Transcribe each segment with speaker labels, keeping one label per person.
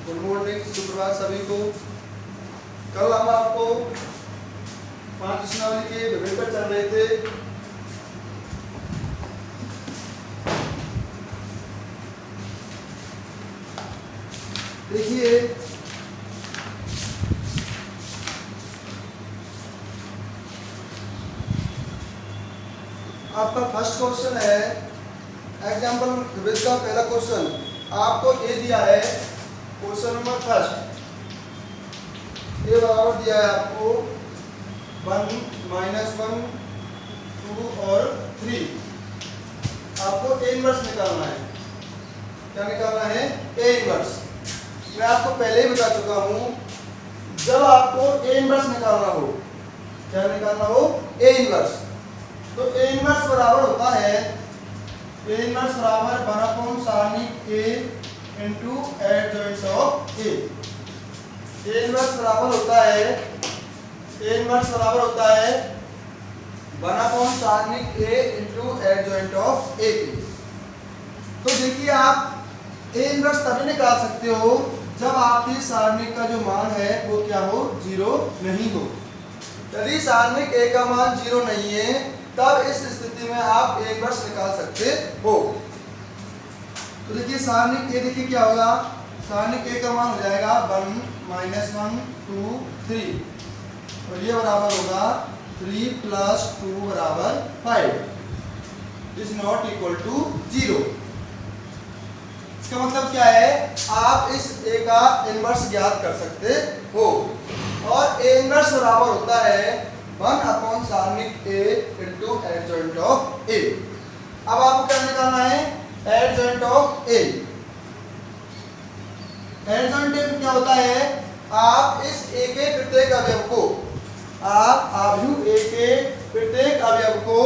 Speaker 1: Good morning, सुप्रभात सभी को। कल हम आपको 5 प्रश्नावली के विवरण पर चल रहे थे। देखिए आपका फर्स्ट क्वेश्चन है एग्जाम्पल विद का पहला क्वेश्चन आपको ये दिया है। क्वेश्चन नंबर फर्स्ट ये बराबर दिया है आपको 1 -1 2 और 3। आपको ए इनवर्स निकालना है। क्या निकालना है? A inverse. मैं आपको पहले ही बता चुका हूं, जब आपको ए इनवर्स निकालना हो, क्या निकालना हो? A inverse. तो ए इनवर्स बराबर होता है, ए इनवर्स बराबर 1 सारणिक A into adjoint of A. A inverse बराबर होता है, ए इनवर्स बराबर होता है 1 सारणिक A into adjoint of A के। तो देखिए आप ए इनवर्स तभी निकाल सकते हो जब आपकी सारणिक का जो मान है वो क्या हो? 0 नहीं हो। यदि सारणिक ए का मान 0 नहीं है तब इस स्थिति में आप ए इनवर्स निकाल सकते हो। तो देखिए सारणिक ए, देखिए क्या होगा? सारणिक ए का मान हो जाएगा 1 -1 2 3 और ये बराबर होगा 3 + 2 बराबर 5 इज नॉट इक्वल टू 0। इसका मतलब क्या है? आप इस ए का इनवर्स ज्ञात कर सकते हो और ए इनवर्स बराबर होता है 1 सारणिक ए इनटू एडजॉइंट ऑफ ए। अब आपको क्या निकालना है? Adjoint of A. Adjoint A क्या होता है? आप इस ए के प्रत्येक अवयव को, आप आव्यूह ए के प्रत्येक अवयव को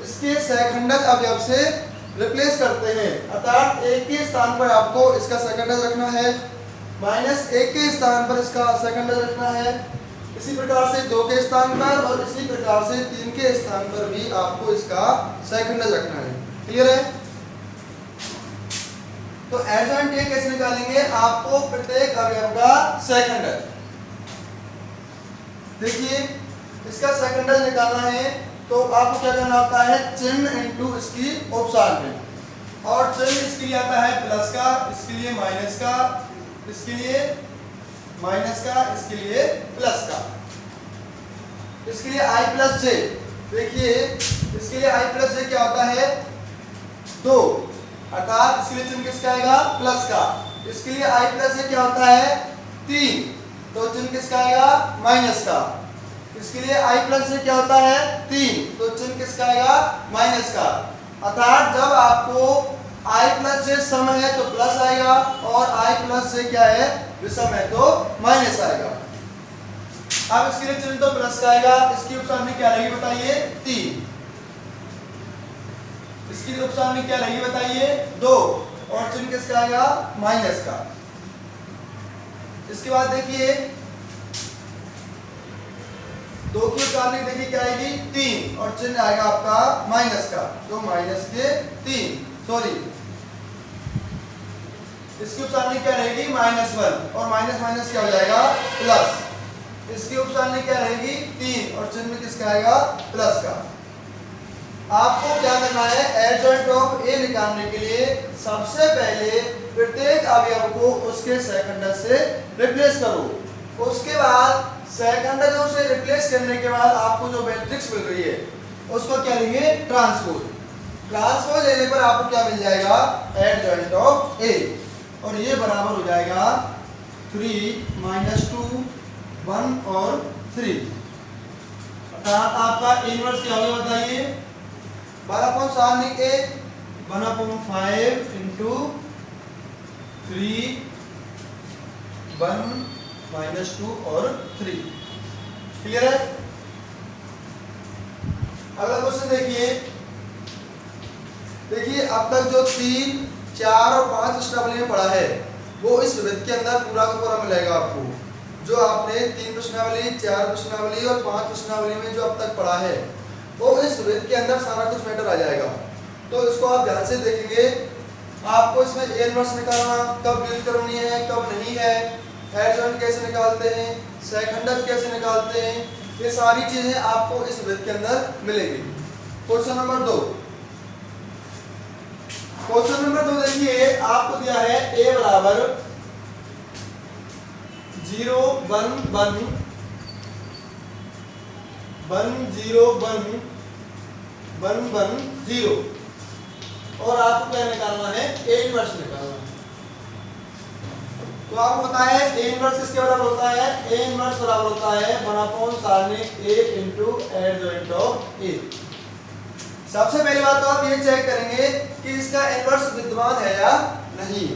Speaker 1: इसके सहखंडक अवयव से रिप्लेस करते हैं। अर्थात एक के स्थान पर आपको इसका सहखंडक रखना है, -1 के स्थान पर इसका सहखंडक रखना है, इसी प्रकार से 2 के स्थान पर और इसी प्रकार से 3 के स्थान पर भी आपको इसका सहखंडक रखना है। क्लियर है? तो एडजॉइंट ए कैसे निकालेंगे? आपको प्रत्येक अवयव का सहखंडक, देखिए इसका सहखंडक निकालना है तो आपको क्या करना होता है? चिन्ह इनटू इसकी उपसारणी। और चिन्ह इसके लिए आता है प्लस का, इसके लिए माइनस का, इसके लिए माइनस का, इसके लिए प्लस का, इसके लिए i + j। देखिए इसके लिए i + j क्या होता है? 2, अर्थात इसके लिए चिन्ह किसका आएगा? प्लस का। इसके लिए i + j क्या होता है? 3, तो चिन्ह किसका आएगा? माइनस का। इसके लिए i + j क्या होता है? 3, तो चिन्ह किसका आएगा? माइनस का। अर्थात जब आपको i + j सम है तो प्लस आएगा और i + j क्या है? विषम है तो माइनस आएगा। अब इसके लिए चिन्ह तो प्लस का आएगा, इसकी उपसारणी क्या रहेगी बताइए? 3। इसकी उपसारणी क्या रहेगी बताइए? 2 और चिन्ह किसका आएगा? माइनस का। इसके बाद देखिए 2 की उपसारणी देखिए क्या आएगी? 3 और चिन्ह आएगा आपका माइनस का, तो माइनस के 3, सॉरी इसकी उपसारणी क्या रहेगी? -1 और माइनस माइनस क्या हो जाएगा? प्लस। इसकी उपसारणी क्या रहेगी? 3 और चिन्ह किसका आएगा? प्लस का। आपको क्या करना है? एडजॉइंट ऑफ ए निकालने के लिए सबसे पहले प्रत्येक अवयव को उसके सहखंडक से रिप्लेस करो। उसके बाद सहखंडकों से रिप्लेस करने के बाद आपको जो मैट्रिक्स मिल रही है उसको क्या लेंगे? ट्रांसपोज। ट्रांसपोज लेने पर आपको क्या मिल जाएगा? एडजॉइंट ऑफ ए, और ये बराबर हो जाएगा 3 - 2 1 और 3। अर्थात आपका इनवर्स क्या होगा बताइए? 12 सारणिक ए 1/5 इनटू 3 1 - 2 और 3। क्लियर है? अगला क्वेश्चन देखिए। देखिए अब तक जो 3 4 और 5 प्रश्नावली में पढ़ा है वो इस विविध के अंदर पूरा का पूरा मिलेगा आपको। जो आपने 3 प्रश्नावली 4 प्रश्नावली और 5 प्रश्नावली में जो अब तक पढ़ा है वो इस विविध के अंदर सारा कुछ मैटर आ जाएगा। तो इसको आप ध्यान से देखेंगे आपको इसमें ए इनवर्स निकालना, कब यूज करनी है कब नहीं है, एडजॉइंट कैसे निकालते हैं, सेकंडज कैसे निकालते हैं, ये सारी चीजें आपको इस विध के अंदर मिलेंगी। क्वेश्चन नंबर 2, क्वेश्चन नंबर 2 देखिए, आपको दिया है a बराबर 0 1 1 1 0 1 1 1 0 और आपको क्या निकालना है, a इनवर्स निकालना है। तो आपको पता है a इनवर्स किसके बराबर होता है, a इनवर्स बराबर होता है 1 सारणिक a into adjoint of a। सबसे पहली बात तो आप ये चेक करेंगे कि इसका इनवर्स विद्यमान है या नहीं,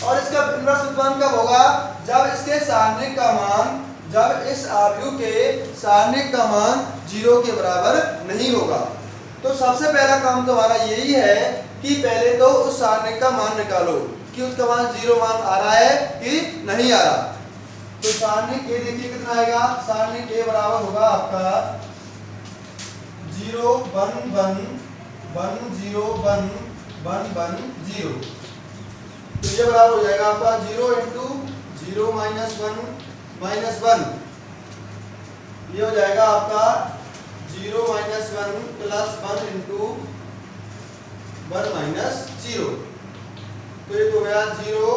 Speaker 1: और इसका इनवर्स विद्यमान कब होगा, जब इसके सारणिक का मान, जब इस आव्यूह के सारणिक का मान 0 के बराबर नहीं होगा। तो सबसे पहला काम तुम्हारा यही है कि पहले तो उस सारणिक का मान निकालो कि उसका मान 0 मान आ रहा है कि नहीं आ रहा। तो सारणिक a देखिए कितना आएगा, सारणिक a बराबर होगा आपका 0 1 1 1 0 1 1 1 0। तो ये बराबर हो जाएगा आपका 0 इंटू 0 माइनस 1 माइनस 1, ये हो जाएगा आपका 0 माइनस 1 प्लस 1 इंटू 1 माइनस 0। तो ये हो गया 0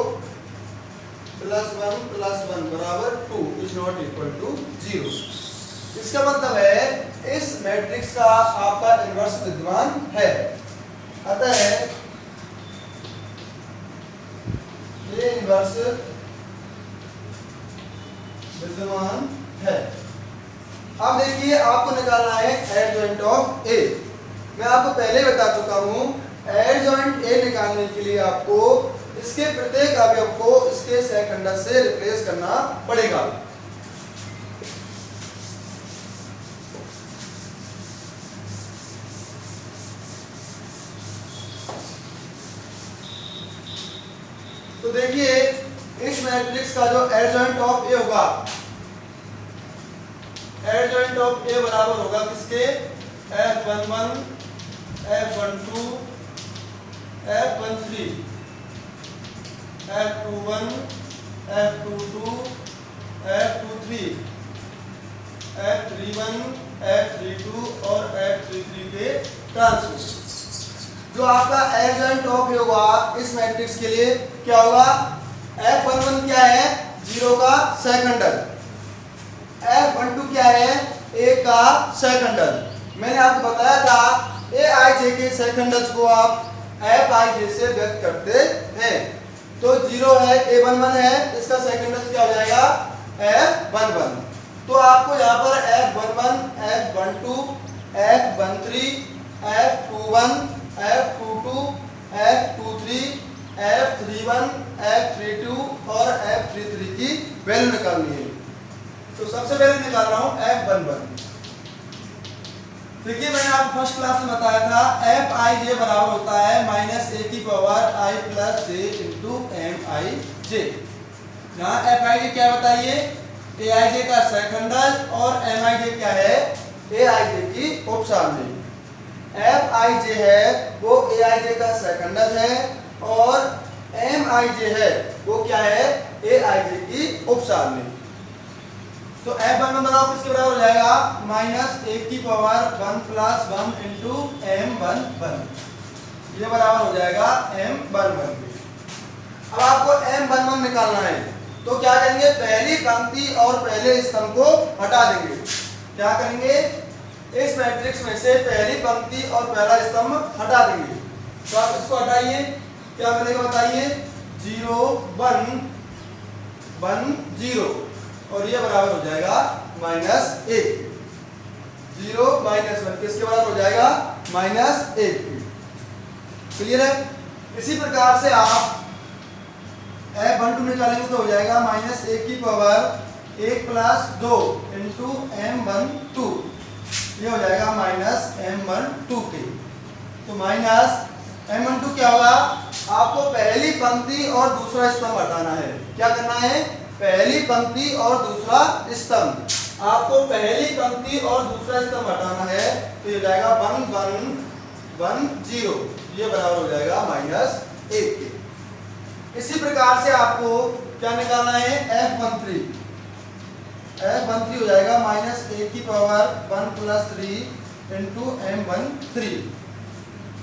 Speaker 1: प्लस 1 प्लस 1 बराबर 2 इज नॉट इक्वल टू 0। इसका मतलब है इस मैट्रिक्स का आपका इनवर्स विद्यमान है, अतः ये इनवर्स विद्यमान है। अब देखिए आपको निकालना है एडजॉइंट ऑफ ए। मैं आपको पहले बता चुका हूं, एडजॉइंट ए निकालने के लिए आपको इसके प्रत्येक अवयव को इसके सेकंडज से रिप्लेस करना पड़ेगा। तो देखिए इस मैट्रिक्स का जो एडजॉइंट ऑफ ए होगा, एडजॉइंट ऑफ ए बराबर होगा किसके, F11 F12 F13 F21 F22 F23 F31 F32 और F33 के ट्रांसपोज। जो आपका एडजॉइंट ऑफ ए होगा इस मैट्रिक्स के लिए क्या होगा, F11 क्या है, 0 का सेकंडर, F12 क्या है, a का सेकंडर। मैंने आपको बताया था aij के सेकंडर्स को आप fij से व्यक्त करते हैं। तो 0 है, a11 है, इसका सेकंडर क्या हो जाएगा, f11। तो आपको यहाँ पर f11 f12 f13 f21 f22 f23 f31 f32 और f33 की वैल्यू निकालनी है। तो सबसे पहले निकाल रहा हूं F11। देखिए मैंने आपको फर्स्ट क्लास में बताया था Fij बराबर होता है माइनस a की power i plus j into Mij। यहाँ Fij क्या बताइए, Aij का सेकंडर और Mij क्या है, Aij की उपसारणी। Fij है वो Aij का सेकंडर है और Mij है वो क्या है, Aij की उपसारणी। तो F11 बनाओ किसके बराबर हो जाएगा, माइनस a की पावर 1 प्लस 1 इंटू M11, ये बराबर हो जाएगा M11। अब आपको M11 निकालना है, तो क्या करेंगे, पहली पंक्ति और पहले स्तंभ को हटा देंगे। क्या करेंगे, इस मैट्रिक्स में से पहली पंक्ति और पहला स्तंभ हटा देंगे। तो आप इसको हटाइए, क्या मिलेगा बताइए, 0 1 1 0 और ये बराबर हो जाएगा -1। 0 -1 किसके बराबर हो जाएगा, -1। क्लियर है। इसी प्रकार से आप F12 निकालेंगे तो हो जाएगा -1 की पावर 1 प्लस 2 इंटू M12, ये हो जाएगा -M12 के। तो -M12 क्या होगा, आपको पहली पंक्ति और दूसरा स्तंभ हटाना है। क्या करना है, पहली पंक्ति और दूसरा स्तंभ। आपको पहली पंक्ति और दूसरा स्तंभ हटाना है, तो ये जाएगा 1 1 1 0, ये बराबर हो जाएगा 1 के। इसी प्रकार से आपको क्या निकालना है, F13 हो जाएगा -1 की पावर 1 + 3 इंटू M13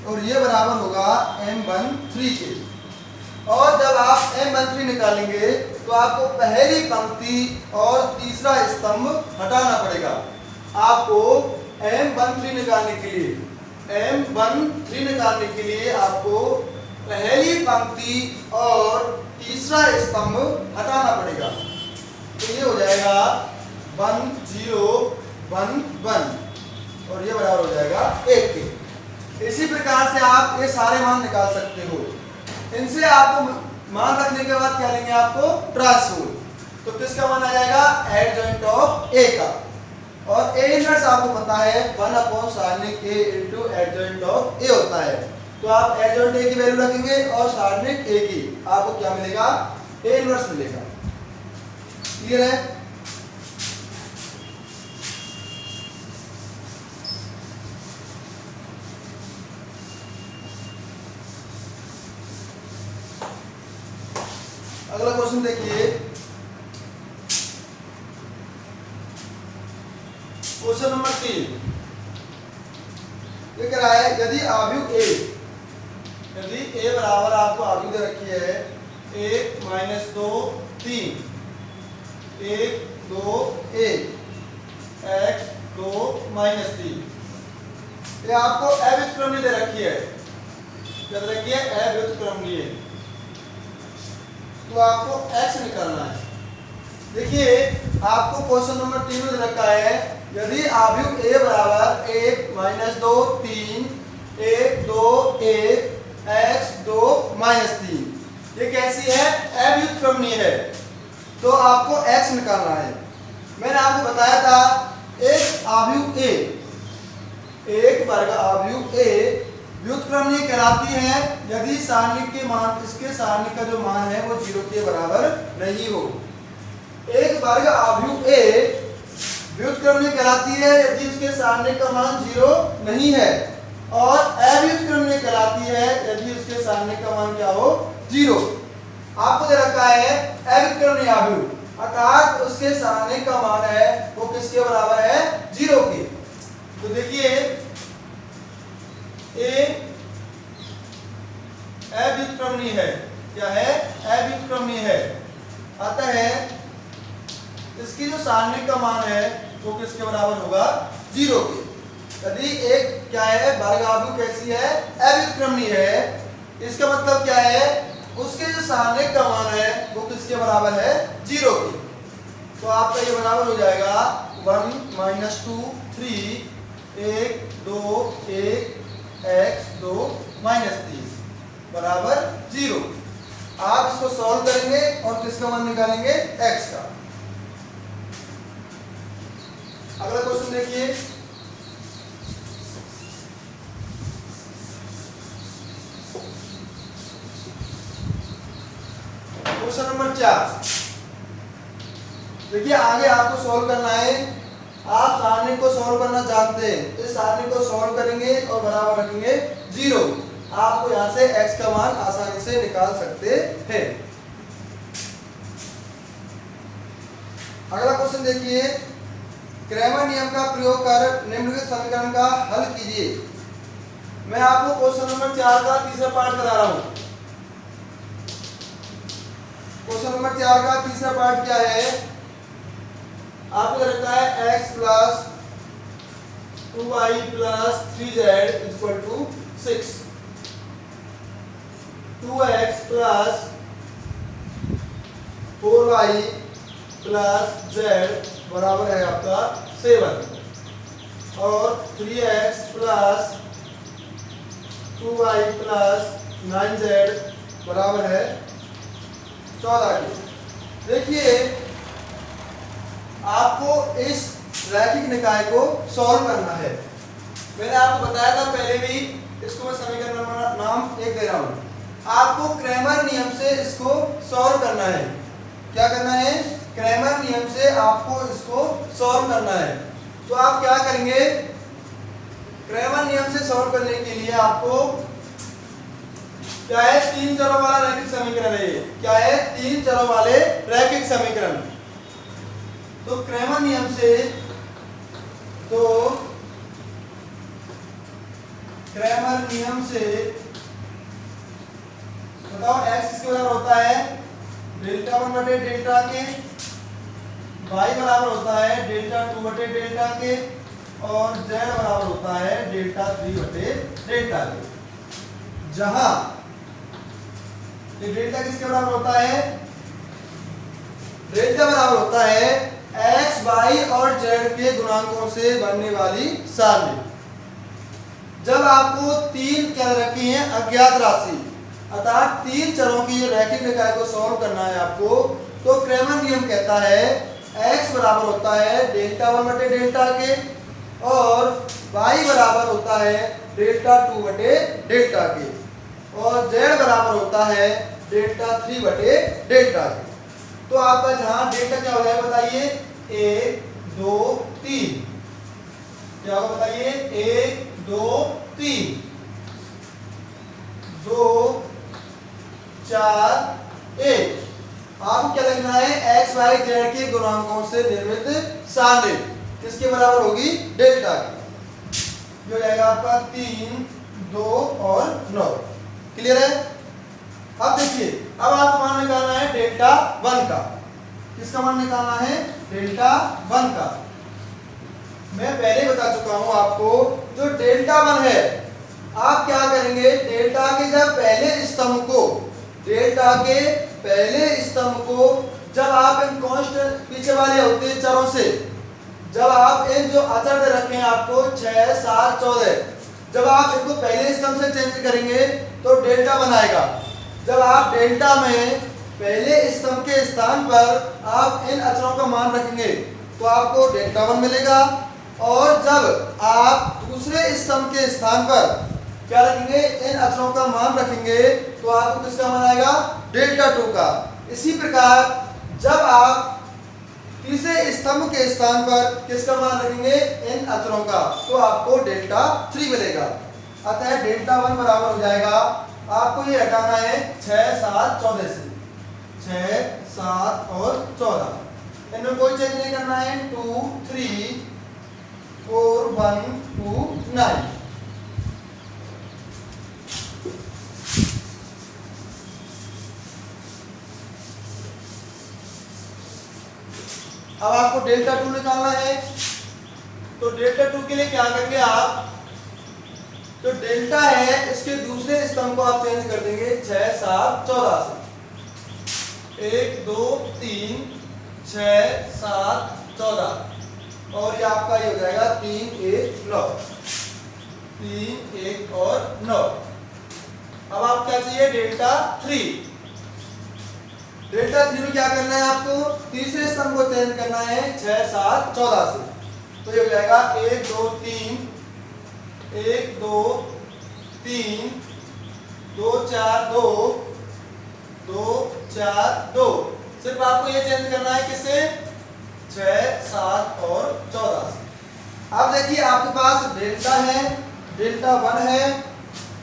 Speaker 1: और ये बराबर होगा M13 के। और जब आप M13 निकालेंगे तो आपको पहली पंक्ति और तीसरा स्तंभ हटाना पड़ेगा। आपको M13 निकालने के लिए आपको पहली पंक्ति और तीसरा स्तंभ हटाना पड़ेगा। तो ये हो जाएगा 1 0 1 1 और ये बराबर हो जाएगा 1 के। इसी प्रकार से आप ये सारे मान निकाल सकते हो। इनसे आपको मान रखने के बाद क्या लेंगे, आपको ट्रांसपोज। तो किसका मान आ जाएगा, एडजॉइंट ऑफ ए का। और ए इनवर्स आपको पता है 1/सारणिक ए इंटू एडजॉइंट ऑफ ए होता है। तो आप एडजॉइंट ए की वैल्यू रखेंगे और सारणिक ए की, आपको क्या मिलेगा, ए इनवर्स मिलेगा। क्लियर है? अगला क्वेश्चन देखिए, क्वेश्चन नंबर 3 ये कह रहा है यदि आव्यूह ए बराबर आपको आव्यूह दे रखी है 1 - 2 3 1 2 1 x 2 - 3, ये आपको अव्युत्क्रमणीय दे रखी है। क्या दे रखी है, अव्युत्क्रमणीय। तो आपको x निकालना है। देखिए आपको क्वेश्चन नंबर 3 में दे रखा है यदि आव्यूह a बराबर 1 - 2 3 1 2 1 x 2 - 3, ये कैसी है, अव्युत्क्रमणीय है। तो आपको x निकालना है। मैंने आपको बताया था एक आव्यूह a, एक वर्ग आव्यूह a व्युत्क्रमणीय कहलाती है यदि सारणिक के मान, इसके सारणिक का जो मान है वो 0 के बराबर नहीं हो। एक वर्ग आव्यूह a व्युत्क्रमणीय कहलाती है यदि उसके सारणिक का मान 0 नहीं है, और अव्युत्क्रमणीय कहलाती है यदि उसके सारणिक का मान क्या हो, 0। आपको दे रखा है अव्युत्क्रमणीय आव्यूह, अर्थात उसके सारणिक का मान है वो किसके बराबर है, 0 के। तो देखिए ए अव्युत्क्रमणीय है, क्या है, अव्युत्क्रमणीय है। अतः इसकी जो सारणिक का मान है वो किसके बराबर होगा, 0 के। यदि एक क्या है, वर्ग आव्यूह कैसी है, अव्युत्क्रमणीय है, इसका मतलब क्या है, उसके जो सारणिक का मान है वो किसके बराबर है, 0 के। तो आपका ये बराबर हो जाएगा 1 - 2 3 1 2 1 x 2 - 3 बराबर 0। आप इसको सॉल्व करेंगे और किसका मान निकालेंगे, x का। अगला क्वेश्चन देखिए, क्वेश्चन नंबर 4। देखिए आगे आपको सॉल्व करना है। आप सारणिक को सॉल्व करना जानते हैं, इस सारणिक को सॉल्व करेंगे और बराबर रखेंगे 0। आपको यहां से x का मान आसानी से निकाल सकते हैं। अगला क्वेश्चन देखिए, क्रैमर नियम का प्रयोग कर निम्नलिखित समीकरण का हल कीजिए। मैं आपको क्वेश्चन नंबर 4 का तीसरा पार्ट करा रहा हूं। क्वेश्चन नंबर 4 का तीसरा पार्ट क्या है, आपको रखा है x + 2y + 3z = 6, 2x + 4y + z बराबर है आपका 7, और 3x + 2y + 9z बराबर है 14 के। देखिए आपको इस रैखिक निकाय को सॉल्व करना है। मैंने आपको बताया था पहले भी, इसको मैं समीकरण नंबर नाम 1 दे रहा हूं। आपको क्रैमर नियम से इसको सॉल्व करना है। क्या करना है, क्रैमर नियम से आपको इसको सॉल्व करना है। तो आप क्या करेंगे, क्रैमर नियम से सॉल्व करने के लिए आपको क्या है? 3 चरों वाला रैखिक समीकरण है ये। क्या है? 3 चरों वाले रैखिक समीकरण। तो क्रेमर नियम से बताओ x किसके बराबर होता है? डेल्टा 1 बटे डेल्टा के, y बराबर होता है डेल्टा 2 बटे डेल्टा के, और z बराबर होता है डेल्टा 3 बटे डेल्टा के। जहां ये डेल्टा किसके बराबर होता है? डेल्टा बराबर होता है x, y और z के गुणांकों से बनने वाली सारणी। जब आपको 3 क्या रखी है अज्ञात राशि, अर्थात 3 चरों की जो रैखिक निकाय को सॉल्व करना है आपको, तो क्रेमर नियम कहता है x बराबर होता है डेल्टा 1 बटे डेल्टा के, और y बराबर होता है डेल्टा 2 बटे डेल्टा के, और z बराबर होता है डेल्टा 3 बटे डेल्टा के। तो आपका जहां डेल्टा क्या हो जाएगा बताइए? 1 2 3। क्या होगा बताइए? 1 2 3, 2 4 1। आपको क्या लिखना है? x y z के गुणांकों से निर्मित सारणी किसके बराबर होगी? डेल्टा की। जो जाएगा आपका 3 2 और 9। क्लियर है? अब देखिए, अब आपको मान निकालना है डेल्टा 1 का। किसका मान निकालना है? डेल्टा 1 का। मैं पहले बता चुका हूं आपको, जो डेल्टा 1 है, आप क्या करेंगे? डेल्टा के जब पहले स्तंभ को, डेल्टा के पहले स्तंभ को जब आप इन कांस्टेंट पीछे वाले होते हैं चरों से, जब आप इन जो अचर दे रखे हैं आपको 6 7 14, जब आप इनको पहले स्तंभ से चेंज करेंगे तो डेल्टा 1 आएगा। जब आप डेल्टा में पहले स्तंभ के स्थान पर आप इन अचरों का मान रखेंगे तो आपको डेल्टा 1 मिलेगा, और जब आप दूसरे स्तंभ के स्थान पर क्या रखेंगे? इन अचरों का मान रखेंगे तो आपको किसका मान आएगा? डेल्टा 2 का। इसी प्रकार जब आप तीसरे स्तंभ के स्थान पर किसका मान रखेंगे? इन अचरों का, तो आपको डेल्टा 3 मिलेगा। अतः डेल्टा 1 बराबर हो जाएगा, आपको ये हटाना है 6 7 14 से, 6 7 और 14। इनमें कोई चेंज नहीं करना है। 2 3 4 1 2 9। अब आपको डेल्टा 2 निकालना है, तो डेल्टा 2 के लिए क्या करेंगे आप? तो डेल्टा है, इसके दूसरे स्तंभ को आप चेंज कर देंगे 6 7 14 से। 1 2 3 6 7 14, और ये आपका ये हो जाएगा 3 1 9। 3 1 और 9। अब आप क्या चाहिए? डेल्टा 3। डेल्टा 3 में क्या करना है आपको? तीसरे स्तंभ को चेंज करना है 6 7 14 से। तो ये हो जाएगा 1 2 3 1 2 3 2 4 2 2 4 2। सिर्फ आपको ये चेंज करना है किससे? 6 7 और 14 से। अब देखिए, आपके पास डेल्टा है, डेल्टा 1 है,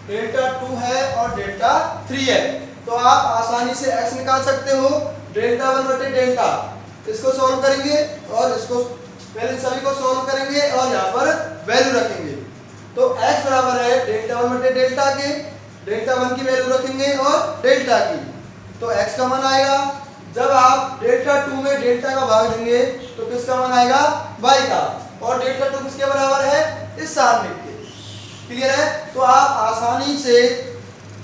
Speaker 1: डेल्टा 2 है और डेल्टा 3 है। तो आप आसानी से x निकाल सकते हो। डेल्टा 1 बटे डेल्टा, इसको सॉल्व करेंगे और इसको पहले सभी को सॉल्व करेंगे और यहाँ पर वैल्यू रखेंगे। तो x बराबर है डेल्टा 1 बटे डेल्टा के, डेल्टा 1 की वैल्यू रखेंगे और डेल्टा की, तो x का मान आएगा। जब आप डेल्टा 2 में डेल्टा का भाग देंगे तो किसका मान आएगा? y का। और डेल्टा 2 किसके बराबर है? इस सारणी के। क्लियर है? तो आप आसानी से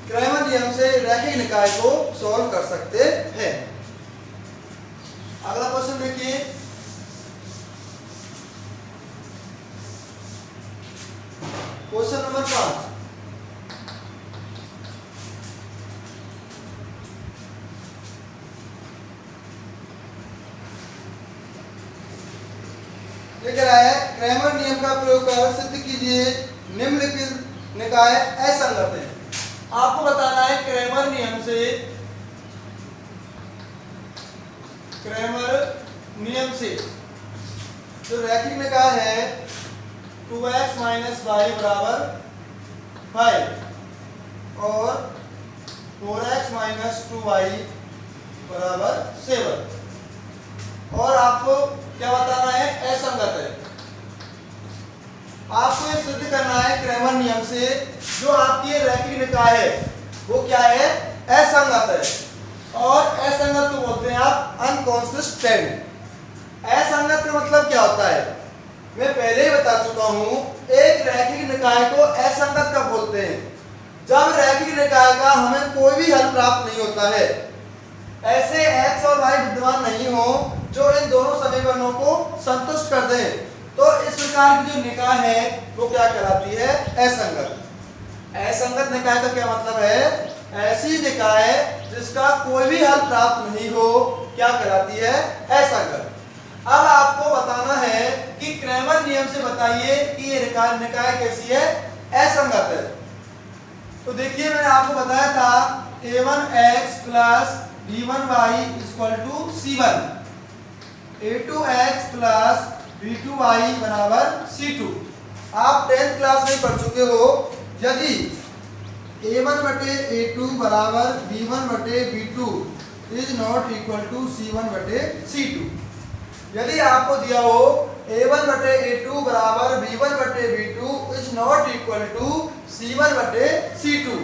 Speaker 1: क्रेमर नियम से रैखिक निकाय को सॉल्व कर सकते हैं। अगला क्वेश्चन देखिए, क्वेश्चन नंबर 5। ये कह रहा है क्रेमर नियम का प्रयोग कर सिद्ध कीजिए निम्नलिखित निकाय असंगत है। आपको बताना है क्रेमर नियम से, क्रेमर नियम से जो रैखिक निकाय है 2x - y बराबर 5 और 4x माइनस 2y बराबर 7। और आपको क्या बताना है, असंगत है। आपको ये सिद्ध करना है क्रैमर नियम से जो आपकी रैखिक निकाय है वो क्या है, असंगत है। और असंगत को बोलते हैं आप अनकंसिस्टेंट। असंगत का मतलब क्या होता है, मैं पहले ही बता चुका हूं। एक रैखिक निकाय को असंगत कब बोलते हैं, जब रैखिक निकाय का हमें कोई भी हल प्राप्त नहीं होता है। ऐसे x और y विद्यमान नहीं हो जो इन दोनों समीकरणों को संतुष्ट कर दें, तो इस प्रकार की जो निकाय है वो क्या कहलाती है, असंगत। असंगत निकाय का क्या मतलब है, ऐसी निकाय जिसका कोई भी हल प्राप्त नहीं हो क्या कहलाती है, असंगत। अब आपको बताना है कि क्रैमर नियम से बताइए कि ये निकाय कैसी है, असंगत है। तो देखिए मैंने आपको बताया था a1x plus b1y equal to c1, a2x plus b2y बराबर c2। आप 10th क्लास में पढ़ चुके हो, यदि a1 बटे a2 बराबर b1 बटे b2 is not equal to c1 बटे c2। यदि आपको दिया हो a1 बटे a2 बराबर b1 बटे b2 is not equal to c1 बटे c2,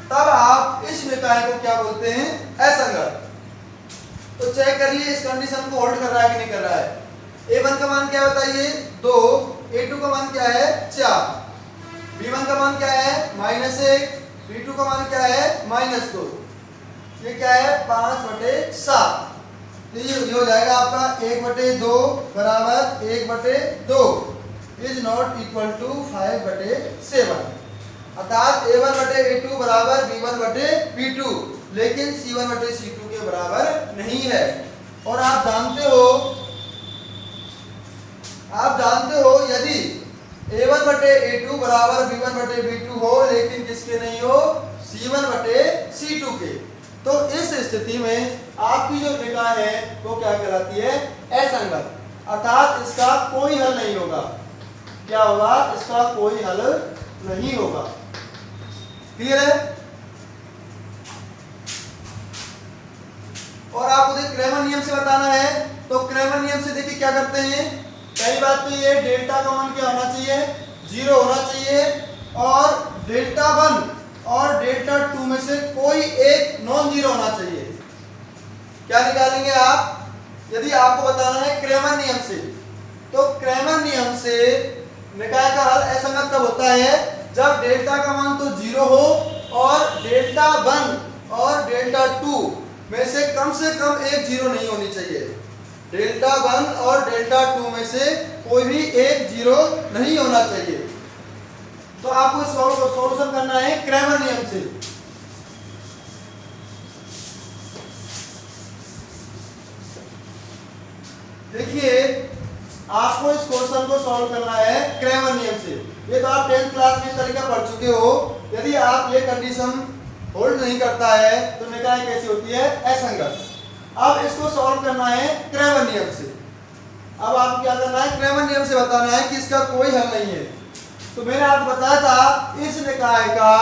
Speaker 1: तब आप इस निकाय को क्या बोलते हैं, असंगत। तो चेक करिए इस कंडीशन को होल्ड कर रहा है कि नहीं कर रहा है। a1 का मान क्या बताइए, 2, a2 का मान क्या है, 4, b1 का मान क्या है, -1, b2 का मान क्या है, -2, ये क्या है 5 बटे 7। ये हो जाएगा आपका 1 बटे 2 बराबर 1 बटे 2 इज नॉट इक्वल टू 5 बटे 7। अर्थात a1 बटे a2 बराबर b1 बटे b2, लेकिन c1 बटे c2 के बराबर नहीं है। और आप जानते हो यदि a1 बटे a2 बराबर b1 बटे b2 हो लेकिन किसके नहीं हो, c1 बटे c2 के, तो इस स्थिति में आपकी जो निकाय है वो क्या कहलाती है, असंगत। अर्थात इसका कोई हल नहीं होगा। क्या होगा, इसका कोई हल नहीं होगा। क्लियर है। और आपको देखिए क्रैमर नियम से बताना है, तो क्रैमर नियम से देखिए क्या करते हैं। पहली बात तो ये डेल्टा का मान क्या होना चाहिए, 0 होना चाहिए, और डेल्टा 1 और डेल्टा 2 में से कोई एक नॉन जीरो होना चाहिए। क्या निकालेंगे आप, यदि आपको बताना है क्रैमर नियम से, तो क्रैमर नियम से निकाय का हल असंगत कब होता है, जब डेल्टा का मान तो 0 हो और डेल्टा 1 और डेल्टा 2 में से कम एक जीरो नहीं होनी चाहिए। डेल्टा 1 और डेल्टा 2 में से कोई भी एक जीरो नहीं होना चाहिए। तो आपको सॉल्यूशन करना है क्रैमर नियम से। देखिए आपको इस क्वेश्चन को सॉल्व करना है क्रैमर नियम से। ये तो आप 10th क्लास में तरीका पढ़ चुके हो। यदि आप ये कंडीशन होल्ड नहीं करता है तो निकाय कैसी होती है, असंगत। अब इसको सॉल्व करना है क्रैमर नियम से। अब आपको क्या करना है, क्रैमर नियम से बताना है कि इसका कोई हल नहीं है। तो मैंने आपको बताया था इस निकाय का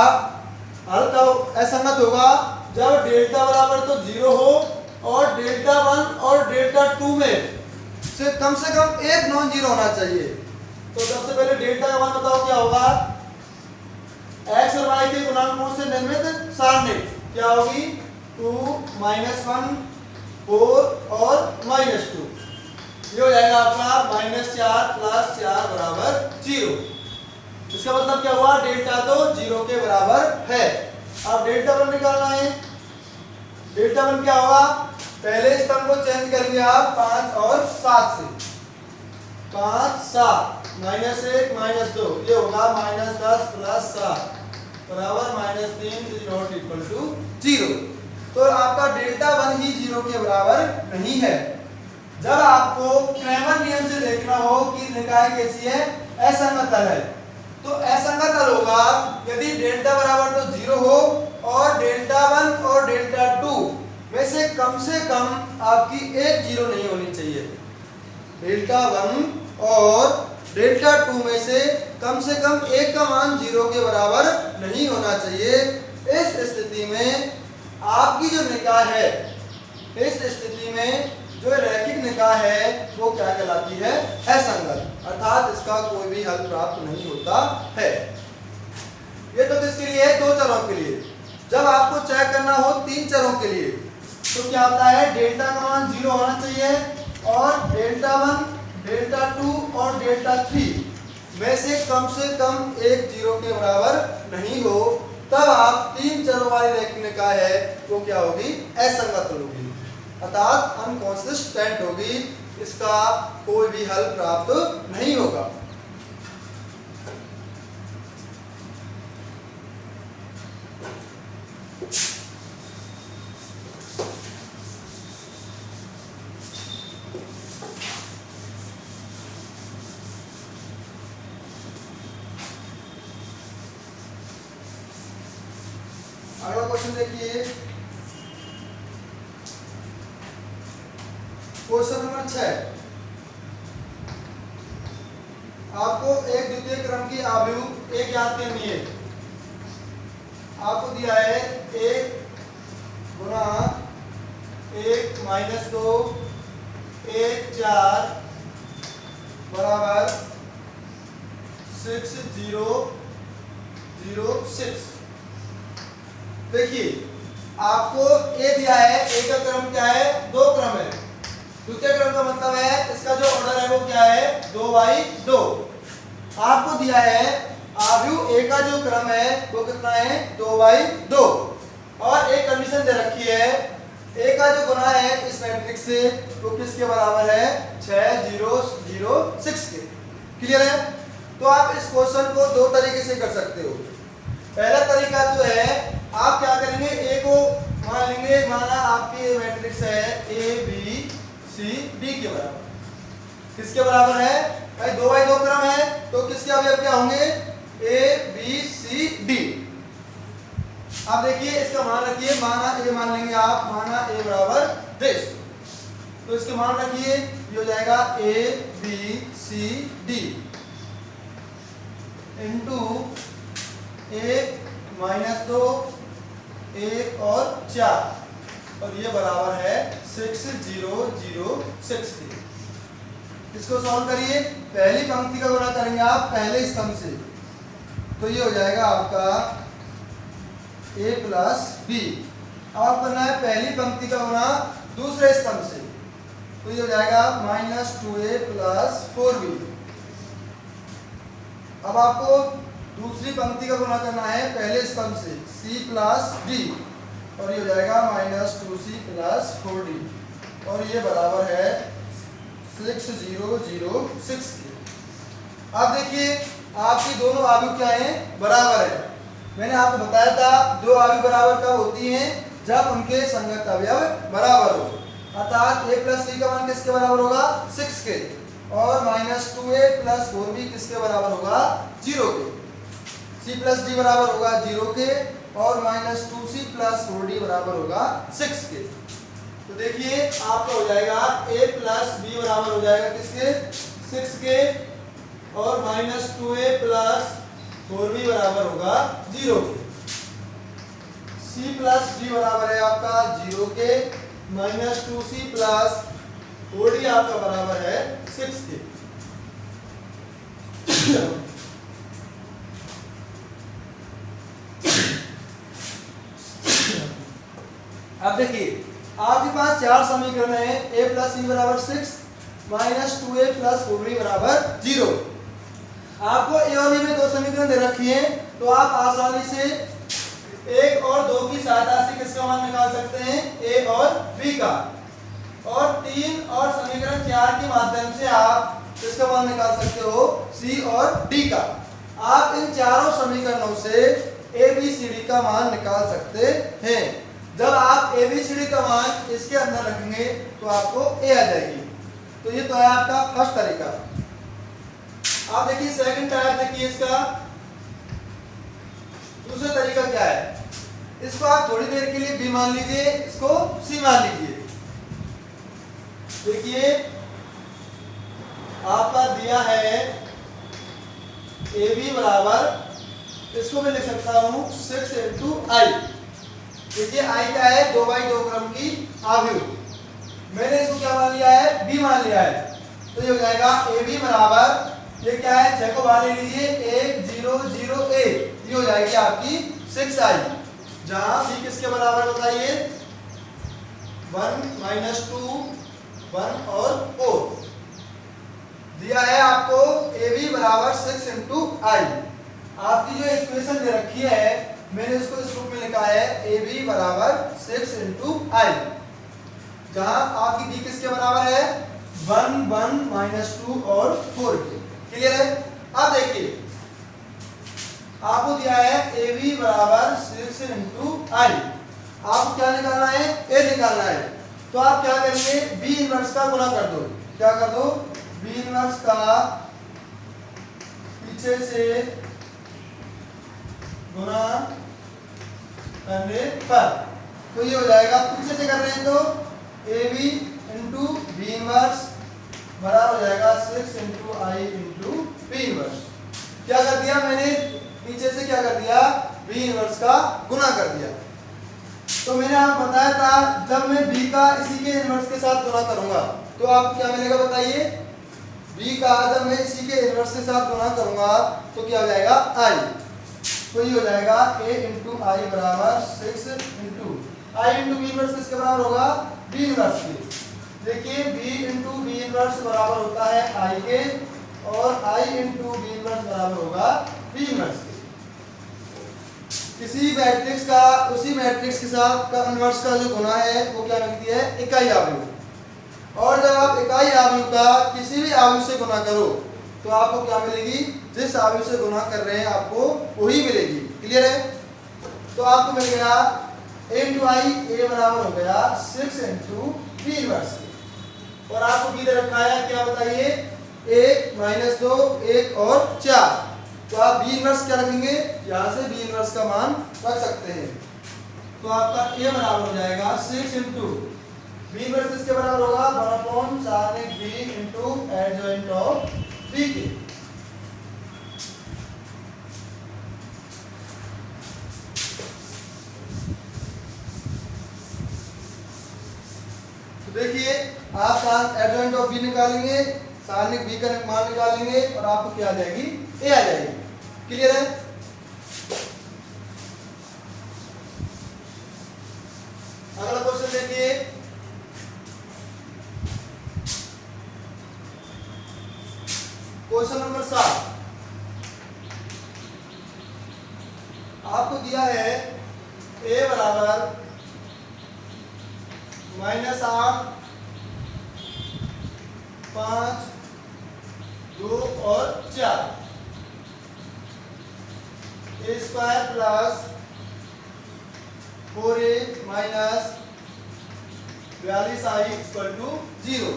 Speaker 1: हल कब असंगत होगा, जब डेल्टा बराबर तो 0 हो और डेल्टा 1 और डेल्टा 2 में से कम एक नॉन जीरो होना चाहिए। तो सबसे पहले डेल्टा का मान बताओ क्या होगा, x और y के गुणांकों से निर्मित सारणी क्या होगी, 2 -1 4 और -2। ये हो जाएगा आपका -4 + 4 बराबर 0। इसका मतलब क्या हुआ, डेल्टा तो 0 के बराबर है। अब डेल्टा 1 निकालना है। डेल्टा 1 क्या होगा, पहले स्तंभ को चेंज करेंगे आप 5 और 7 से। 5 7 -1 -2 ये होगा -10 + 7 बराबर -3 इज नॉट इक्वल टू 0। तो आपका डेल्टा 1 ही 0 के बराबर नहीं है। जब आपको क्रैमर नियम से देखना हो कि निकाय कैसी है, असंगत है, तो असंगत हल होगा यदि डेल्टा बराबर तो 0 हो और डेल्टा 1 और डेल्टा 2 में से कम आपकी एक जीरो नहीं होनी चाहिए। डेल्टा 1 और डेल्टा 2 में से कम एक का मान 0 के बराबर नहीं होना चाहिए। इस स्थिति में आपकी जो निकाय है इस स्थिति में जो रैखिक निकाय है वो क्या कहलाती है? असंगत, अर्थात इसका कोई भी हल प्राप्त नहीं होता है। ये तो किसके लिए है? दो चरों के लिए। जब आपको चेक करना हो तीन चरों के लिए तो क्या होता है? डेल्टा का मान 0 होना चाहिए और डेल्टा 1, डेल्टा 2 और डेल्टा 3 में से कम एक 0 के बराबर नहीं हो, तब आप तीन चरों वाली रैखिक निकाय है वो क्या होगी? असंगत होगी, अर्थात अनकंसिस्टेंट होगी, इसका कोई भी हल प्राप्त नहीं होगा। अगला क्वेश्चन देखिए, क्वेश्चन नंबर 6। आपको एक द्वितीय क्रम की आव्यूह एक याद करनी है। आपको दिया है 1 गुना 1 माइनस 2 1 4 बराबर 6 0 0 6। देखिए आपको ए दिया है, ए का क्रम क्या है? 2 क्रम है। द्वितीय क्रम का मतलब है इसका जो ऑर्डर है वो क्या है? 2/2। आपको दिया है आव्यूह ए का जो क्रम है वो कितना है? 2/2 और एक कंडीशन दे रखी है ए का जो गुना है इस मैट्रिक्स से वो किसके बराबर है? 6 0 0 6 के। क्लियर है? तो आप इस क्वेश्चन को दो तरीके से कर सकते हो। पहला तरीका जो है आप क्या करेंगे, ए को मान लेंगे, माना आपके मैट्रिक्स है ए बी सी डी के बराबर। किसके बराबर है भाई? 2/2 क्रम है तो किसके अवयव क्या होंगे? A B C D. अब देखिए इसका मान रखिए, माना ए मान लेंगे आप, माना ए बराबर 10, तो इसके मान रखिए ये हो जाएगा A B C D into 1 minus 2 1 और 4 और ये बराबर है 6 0 0 6 के। इसको सॉल्व करिए, पहली पंक्ति का गुणा करेंगे आप पहले स्तंभ से, तो ये हो जाएगा आपका a प्लस बी। अब आप करना है पहली पंक्ति का गुणा दूसरे स्तंभ से, तो ये हो जाएगा -2a प्लस 4b। अब आपको दूसरी पंक्ति का गुणा करना है पहले स्तंभ से, c प्लस d और ये हो जाएगा -2c प्लस 4d और ये बराबर है 6 0 0 6 के। अब देखिए आपकी दोनों आव्यूह क्या हैं? बराबर है। मैंने आपको बताया था दो आव्यूह बराबर कब होती हैं? जब उनके संगत अवयव बराबर हो, अर्थात a प्लस b का मान किसके बराबर होगा? 6 के और -2a प्लस 4b किसके बराबर होगा? 0 के। c प्लस d बराबर होगा 0 के और -2c प्लस 4d बराबर होगा 6 के। तो देखिए आपका हो जाएगा a प्लस b बराबर हो जाएगा किसके? 6 के और -2a प्लस 4b बराबर होगा 0 के। c प्लस d बराबर है आपका 0 के, -2c प्लस 4d आपका बराबर है 6 के। अब देखिए आपके पास चार समीकरण है, a प्लस c बराबर 6 -2a प्लस 4b बराबर 0। आपको a और b में दो समीकरण दे रखी है, तो आप आसानी से 1 और 2 की सहायता से किसका मान निकाल सकते हैं? a और b का, और 3 और समीकरण 4 के माध्यम से आप किसका मान निकाल सकते हो? c और d का। आप इन चारों समीकरणों से a b c d का मान निकाल सकते हैं। जब आप a b c d का मान इसके अंदर रखेंगे तो आपको a आ जाएगी। तो ये तो है आपका फर्स्ट तरीका। आप देखिए सेकंड टाइप देखिए इसका दूसरा तरीका क्या है? इसको आप थोड़ी देर के लिए b मान लीजिए, इसको c मान लीजिए। देखिए आपका दिया है ab बराबर, इसको मैं लिख सकता हूं 6 × i देखिए आई क्या है, 2/2 क्रम की अवयव। मैंने इसको क्या मान लिया है, बी मान लिया है। तो ये हो जाएगा ए बी बराबर, ये क्या है, 6 को बाहर ले लीजिए, 1 0 0 1, ये हो जाएगी आपकी 6i। जहां बी किसके बराबर बताइए, 1 - 2 1 और 4 दिया है आपको। ए बी बराबर 6 × i। आपकी जो इक्वेशन दे रखी है मैंने इसको इस रूप में लिखा है, ए बी बराबर 6 × i, जहां आपकी बी किसके बराबर है, 1 1 - 2 और 4 के। क्लियर है। अब देखिए आपको दिया है ए बी बराबर 6 × i। आपको क्या निकालना है, ए निकालना है। तो आप क्या करेंगे, बी इनवर्स का गुना कर दो। क्या कर दो, बी इनवर्स का पीछे से गुना करने पर, तो ये हो जाएगा, पीछे से कर रहे हैं तो A B into B inverse बराबर हो जाएगा 6 × i × बी इनवर्स। क्या कर दिया मैंने, पीछे से क्या कर दिया, बी इनवर्स का गुना कर दिया। तो मैंने आपको बताया था जब मैं बी का इसी के इनवर्स के साथ गुना करूंगा तो आपको क्या मिलेगा बताइए, बी का जब मैं इसी के इनवर्स के साथ गुना करूंगा तो क्या हो जाएगा, i। तो ये हो जाएगा a × i बराबर 6 × i × बी इनवर्स किसके बराबर होगा, बी इनवर्स के। देखिए b × बी इनवर्स बराबर होता है i के, और i × बी इनवर्स बराबर होगा बी इनवर्स के। किसी मैट्रिक्स का उसी मैट्रिक्स के साथ का इनवर्स का जो गुना है वो क्या मिलती है, इकाई अवयव। और जब आप इकाई अवयव का किसी भी अवयव से गुना करो तो आपको क्या मिलेगी, जिस अवयव से गुना कर रहे हैं आपको वही मिलेगी। क्लियर है। तो आपको मिल गया a × i, a बराबर हो गया 6 × बी इनवर्स के। और आपको बी दे रखा है क्या बताइए, 1 - 2 1 और 4। तो आप बी इनवर्स क्या रखेंगे, यहाँ से बी इनवर्स का मान रख सकते हैं। तो आपका a बराबर हो जाएगा 6 × बी इनवर्स किसके बराबर होगा, 1/sin b × adjoint of b के। तो देखिए आप एडजॉइंट ऑफ बी निकालेंगे, सारणिक बी का मान निकालेंगे और आपको क्या आ जाएगी, ए आ जाएगी। क्लियर है। अगला क्वेश्चन देखिए, क्वेश्चन नंबर 7। आपको दिया है a बराबर -8 5 2 और 4, a² + 4a - 42i = 0।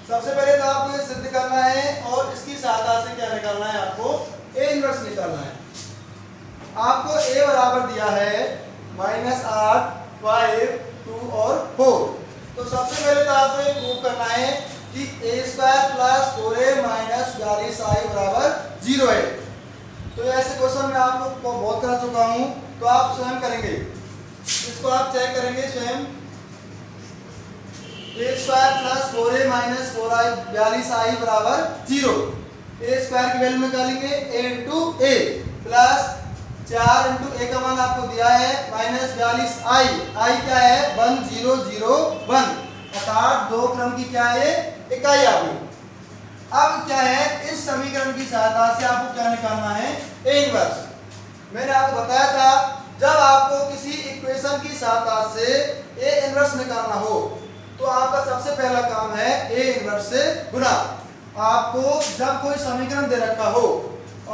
Speaker 1: सबसे पहले तो आपको ये सिद्ध करना है और इसकी सहायता से क्या निकालना है, आपको a इनवर्स निकालना है। आपको a बराबर दिया है -8 5 2 और 4। तो सबसे पहले तो आपको ये प्रूव करना है कि a² + 4a - 42i बराबर 0 है। तो ऐसे क्वेश्चन मैं आप लोग को बहुत करा चुका हूं, तो आप स्वयं करेंगे, इसको आप चेक करेंगे स्वयं। a² + 4a - 42i बराबर 0। a² की वैल्यू निकालेंगे, a × a प्लस 4 × a का मान आपको दिया है -42i। i क्या है, 1 0 0 1, अर्थात 2 क्रम की क्या है, इकाई अवयव। अब क्या है, इस समीकरण की सहायता से आपको क्या निकालना है, a इनवर्स। मैंने आपको बताया था जब आपको किसी इक्वेशन की सहायता से a इनवर्स निकालना हो तो आपका सबसे पहला काम है a इनवर्स से गुना। आपको जब कोई समीकरण दे रखा हो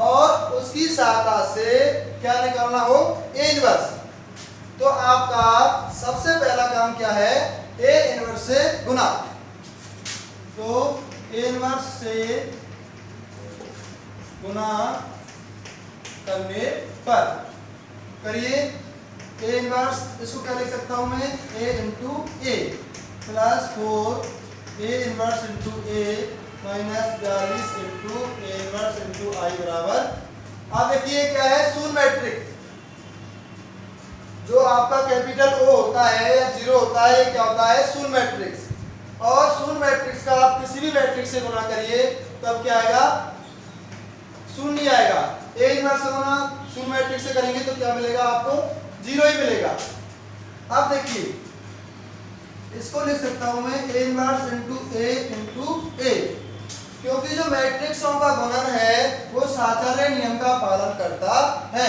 Speaker 1: और उसकी सहायता से क्या निकालना हो, a इनवर्स, तो आपका सबसे पहला काम क्या है, a इनवर्स से गुना। तो a इनवर्स से गुना करने पर करिए, a इनवर्स, इसको क्या लिख सकता हूं मैं, a × a plus 4 a inverse × a -42 × a inverse × i बराबर। अब देखिए क्या है, शून्य मैट्रिक्स। जो आपका कैपिटल ओ होता है या जीरो होता है, ये क्या होता है? शून्य मैट्रिक्स। और शून्य मैट्रिक्स का आप किसी भी मैट्रिक्स से गुणा करिए तब क्या आएगा? शून्य आएगा। ए इनवर्स से गुणा शून्य मैट्रिक्स से करेंगे तो क्या मिलेगा आपको? जीरो ही मिलेगा। अब देखिए इसको लिख सकता हूं मैं ए इनवर्स इंटू ए, क्योंकि जो मैट्रिक्सों का गुणन है वो साचार्य नियम का पालन करता है।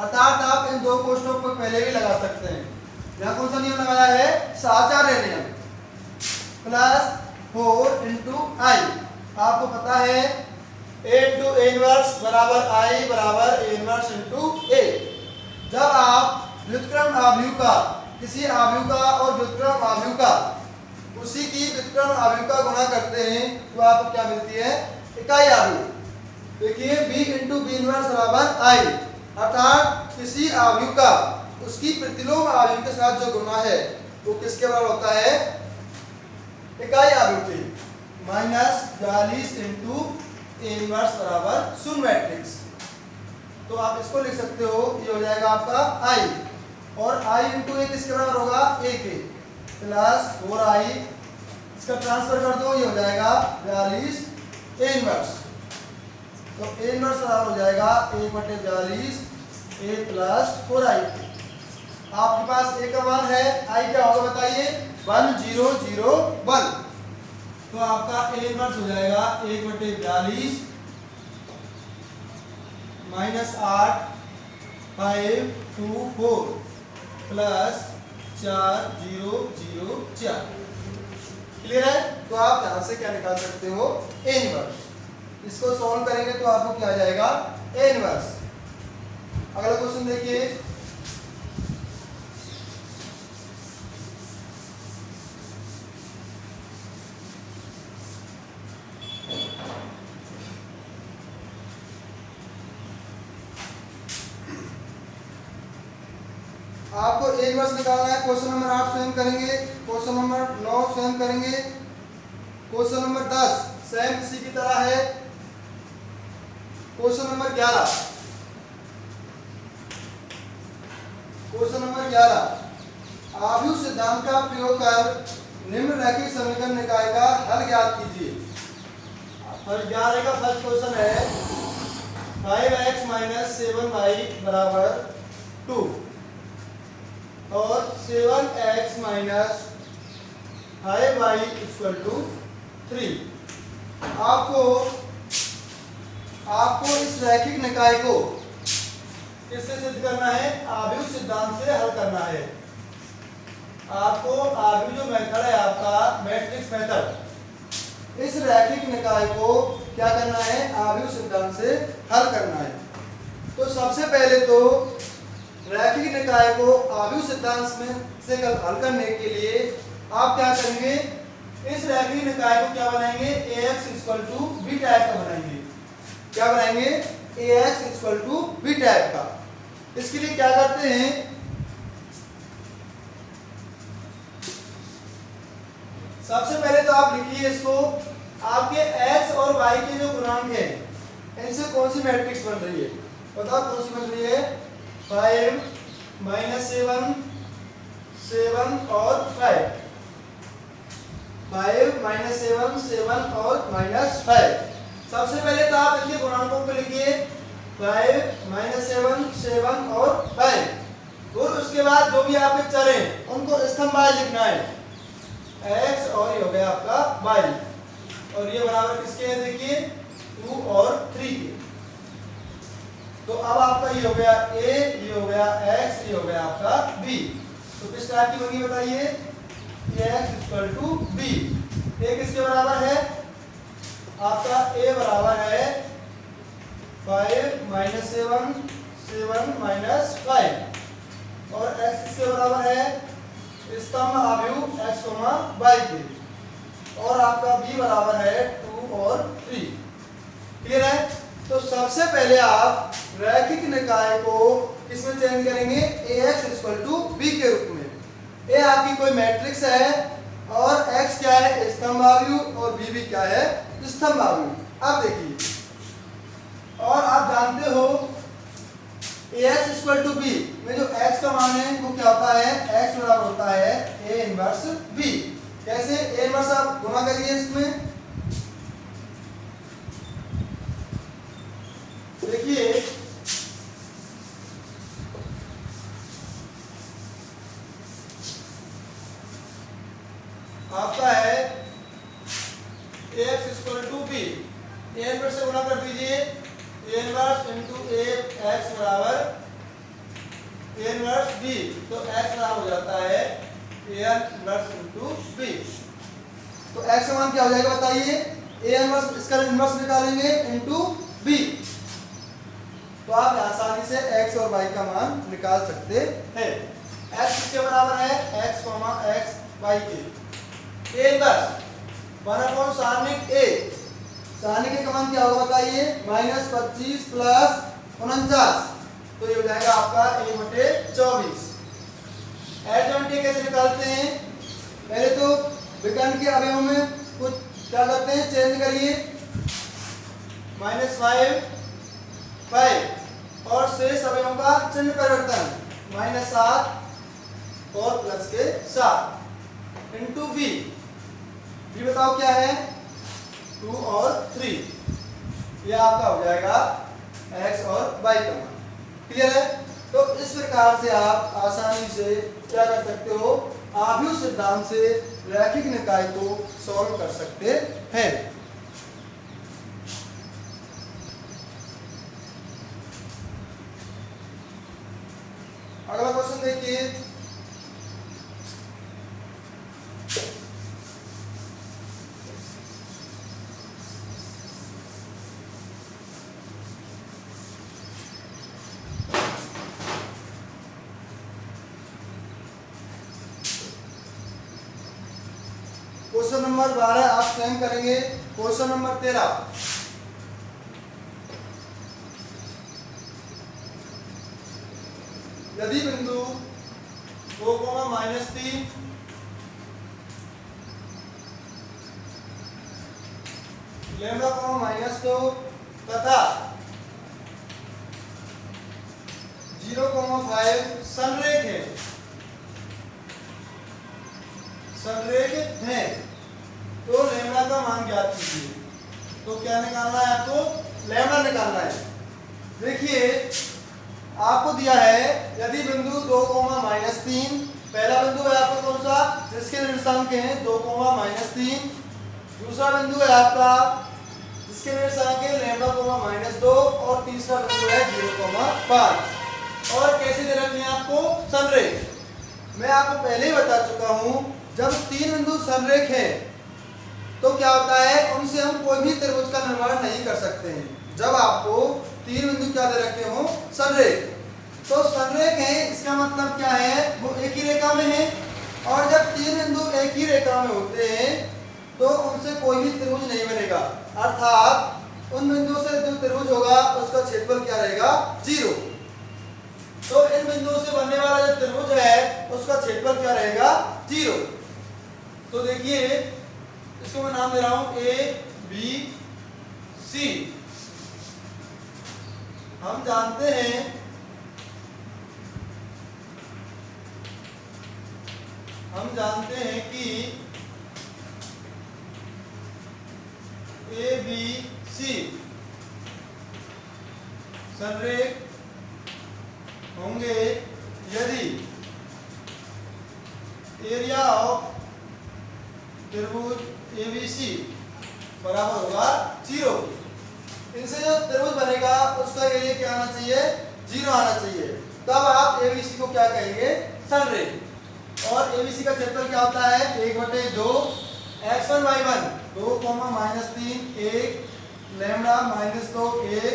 Speaker 1: अर्थात आप इन दो कोष्ठकों को पहले भी लगा सकते हैं। यहाँ कौन सा नियम लगाया है? साचार्य नियम। प्लस 4 इंटू आई, आपको पता है ए इंटू ए इनवर्स बराबर आई बराबर ए इनवर्स इंटू ए। जब आप व्युत्क्रम आव्यूह का, किसी आव्यूह का और व्युत्क्रम आव्यूह का, उसी की व्युत्क्रम आव्यूह का गुणा करते हैं तो आपको क्या मिलती है? इकाई आव्यूह। देखिए b इंटू बी इनवर्स बराबर आई, अर्थात किसी आव्यूह का उसकी प्रतिलोम आव्यूह के साथ जो गुणा है वो किसके बराबर होता है? इकाई आव्यूह के। माइनस 42 इंटू ए इनवर्स बराबर शून्य मैट्रिक्स। तो आप इसको लिख सकते हो, ये हो जाएगा आपका आई, और आई इंटू ए किसके बराबर होगा? ए के। प्लस 4i, इसका ट्रांसफर कर दो, ये हो जाएगा 42 ए इनवर्स। तो ए इनवर्स बराबर हो जाएगा 1/42 ए प्लस 4i। आपके पास ए का मान है, आई क्या होगा बताइए? 1001। तो आपका ए इनवर्स हो जाएगा 1/42 माइनस 8 5 2 4 प्लस 4 0 0 4। क्लियर है? तो आप यहां से क्या निकाल सकते हो? A inverse. इसको सॉल्व करेंगे तो आपको क्या आ जाएगा? A inverse. अगला क्वेश्चन देखिए, आपको ए इनवर्स निकालना है। क्वेश्चन नंबर 8 स्वयं करेंगे, क्वेश्चन नंबर 9 स्वयं करेंगे, क्वेश्चन नंबर 10 स्वयं इसी की तरह है, क्वेश्चन नंबर 11, क्वेश्चन नंबर 11 आव्यूह सिद्धांत का प्रयोग कर निम्न रैखिक समीकरण निकाय का हल ज्ञात कीजिए। और 11 का फर्स्ट क्वेश्चन है 5x माइनस 7y बराबर 2 और 7x minus 5y equal to 3। आपको इस रैखिक निकाय को किससे सिद्ध करना है? आव्यूह सिद्धांत से हल करना है। आपको आव्यूह जो मेथड है आपका मैट्रिक्स मेथड, इस रैखिक निकाय को क्या करना है? आव्यूह सिद्धांत से हल करना है। तो सबसे पहले तो रैखिक निकाय को आव्यूह सिद्धांत में से हल करने के लिए आप क्या करेंगे? इस रैखिक निकाय को क्या बनाएंगे? ax equal to b type का बनाएंगे। क्या बनाएंगे? ax equal to b type का। इसके लिए क्या करते हैं? सबसे पहले तो आप लिखिए इसको, आपके x और y के जो गुणांक है इनसे कौन सी मैट्रिक्स बन रही है? बताओ कौन सी बन रही है? 5 माइनस 7 7 और 5, 5 माइनस 7 7 और माइनस 5। सबसे पहले तो आप इनके गुणांकों को लिखिए 5 माइनस 7 7 और 5, और उसके बाद जो भी आपके चर हैं उनको स्तंभवार लिखना है, x और ये हो गया आपका y, और ये बराबर किसके हैं? देखिए 2 और 3 के। तो अब आपका ये हो गया a, ये हो गया x, ये हो गया आपका b। तो किस टाइप की बनी बताइए? x equal to b। a किसके बराबर है? आपका a बराबर है 5 माइनस 7 7 माइनस 5, और x किसके बराबर है? स्तंभ आव्यूह x, y के, और आपका b बराबर है 2 और 3। क्लियर है? तो सबसे पहले आप रैखिक निकाय को किसमें चेंज करेंगे? ax इक्वल टू b के रूप में। a आपकी कोई मैट्रिक्स है और x क्या है? स्तंभ आव्यूह, और b भी क्या है? स्तंभ आव्यूह। अब देखिए, और आप जानते हो ax इक्वल टू b में जो x का मान है वो क्या होता है, x बराबर होता है a इनवर्स b। कैसे a इनवर्स आप गुणा करिए इसमें, देखिए आपका है ax equal to b, a inverse से गुणा कर दीजिए, a इनवर्स इनटू ax बराबर a इनवर्स b, तो x बराबर हो जाता है a इनवर्स इनटू b। तो x का मान क्या हो जाएगा बताइए, a इनवर्स, इसका इनवर्स निकालेंगे इनटू b, तो आप आसानी से x और y का मान निकाल सकते हैं। x किसके बराबर है, x y के, a इनवर्स 1 सारणिक a, सारणिक a का मान क्या होगा बताइए, -25 प्लस 49, तो ये हो जाएगा आपका 1/24। एडजॉइंट कैसे निकालते हैं, पहले तो विकर्ण के अवयवों में कुछ क्या करते हैं, चेंज करिए, -5 और शेष अवयवों का चिन्ह परिवर्तन, -7 और प्लस के 7 इंटू b, b बताओ क्या है, 2 और 3, ये आपका हो जाएगा x और y का मान। क्लियर है। तो इस प्रकार से आप आसानी से क्या कर सकते हो, आव्यूह सिद्धांत से रैखिक निकाय को सॉल्व कर सकते हैं। अगला क्वेश्चन देखिए, क्वेश्चन नंबर 12 आप स्वयं करेंगे। क्वेश्चन नंबर 13, यदि बिंदु 2, -3 लैम्डा, -2 तथा 0,5 संरेख है, तो लैम्डा का मान ज्ञात कीजिए। तो क्या निकालना है आपको, लैम्डा निकालना है। देखिए आपको दिया है, यदि बिंदु 2, -3, पहला बिंदु है आपका कौन सा, जिसके निर्देशांक हैं 2, -3, दूसरा बिंदु है आपका जिसके निर्देशांक है लैम्डा, -2, और तीसरा बिंदु है 0,5। और कैसे दे रखे हैं आपको, संरेख। मैं आपको पहले ही बता चुका हूं, जब 3 बिंदु संरेख हैं तो क्या होता है, उनसे हम कोई भी त्रिभुज का निर्माण नहीं कर सकते हैं। जब आपको 3 बिंदु क्या दे रखे हो, संरेख, तो संरेख है इसका मतलब क्या है, वो एक ही रेखा में है, और जब 3 बिंदु एक ही रेखा में होते हैं तो उनसे कोई भी त्रिभुज नहीं बनेगा, अर्थात उन बिंदुओं से जो त्रिभुज होगा उसका क्षेत्रफल क्या रहेगा, 0। तो इन बिंदुओं से बनने वाला जो त्रिभुज है उसका क्षेत्रफल क्या रहेगा, 0। तो देखिए इसको मैं नाम दे रहा हूं A B C। हम जानते हैं कि A B C संरेख होंगे यदि एरिया ऑफ त्रिभुज ABC बराबर होगा 0। इनसे जो त्रिभुज बनेगा उसका एरिया क्या आना चाहिए, 0 आना चाहिए। तब आप ABC को क्या कहेंगे, संरेख। और ABC का क्षेत्रफल क्या होता है, 1/2 x1 y1 2, -3 1 लैम्डा -2 1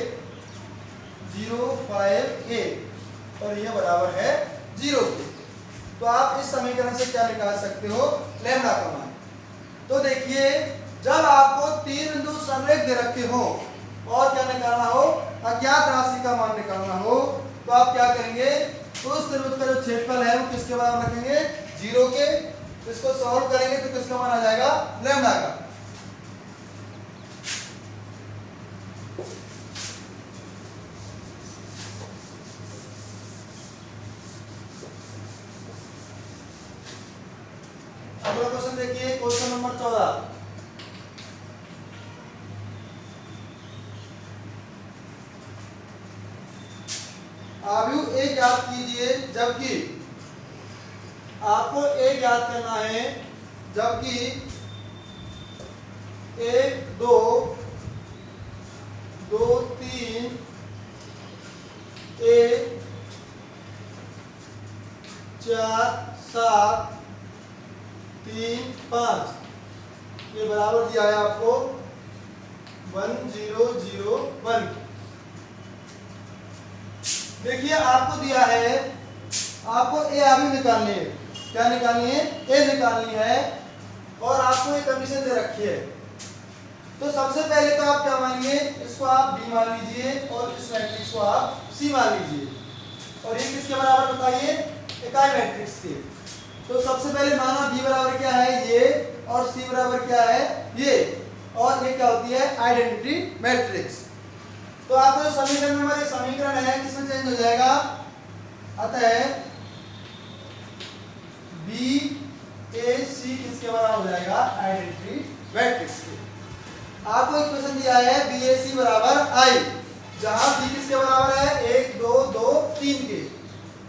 Speaker 1: 0 5 1 और यह बराबर है 0 के। तो आप इस समीकरण से क्या निकाल सकते हो, लैम्डा का मान। तो देखिए जब आपको 3 बिंदु संरेख दे रखे हो और क्या निकालना हो, अज्ञात राशि का मान निकालना हो, तो आप क्या करेंगे, उस त्रिभुज का जो क्षेत्रफल है वो किसके बराबर रखेंगे, 0 के। इसको सॉल्व करेंगे तो किसका मान आ जाएगा, लैम्डा का। अगला क्वेश्चन देखिए, क्वेश्चन नंबर 14। आयु एक याद कीजिए जबकि आपको एक याद करना है, जबकि 1 2 2 3 1 4 7 3 5 ये बराबर दिया है आपको 1 0 0 1। देखिए आपको दिया है, आपको ए आयु निकालनी है। क्या निकालनी है? ए निकालनी है, और आपको एक कंडीशन दे रखी है। तो सबसे पहले तो आप क्या मानेंगे, इसको आप बी मान लीजिए और इस मैट्रिक्स को आप सी मान लीजिए, और ये किसके बराबर बताइए? इकाई मैट्रिक्स के। तो सबसे पहले माना बी बराबर क्या है? ये, और सी बराबर क्या है? ये, और ये क्या होती है? Identity matrix. तो आपका जो समीकरण नंबर एक समीकरण है किसमें चेंज हो जाएगा? अतः बी ए सी किसके बराबर हो जाएगा? आइडेंटिटी मैट्रिक्स के। आपको एक क्वेश्चन दिया है बी ए सी बराबर आई, जहां बी किसके बराबर है? 1 2 2 3 के,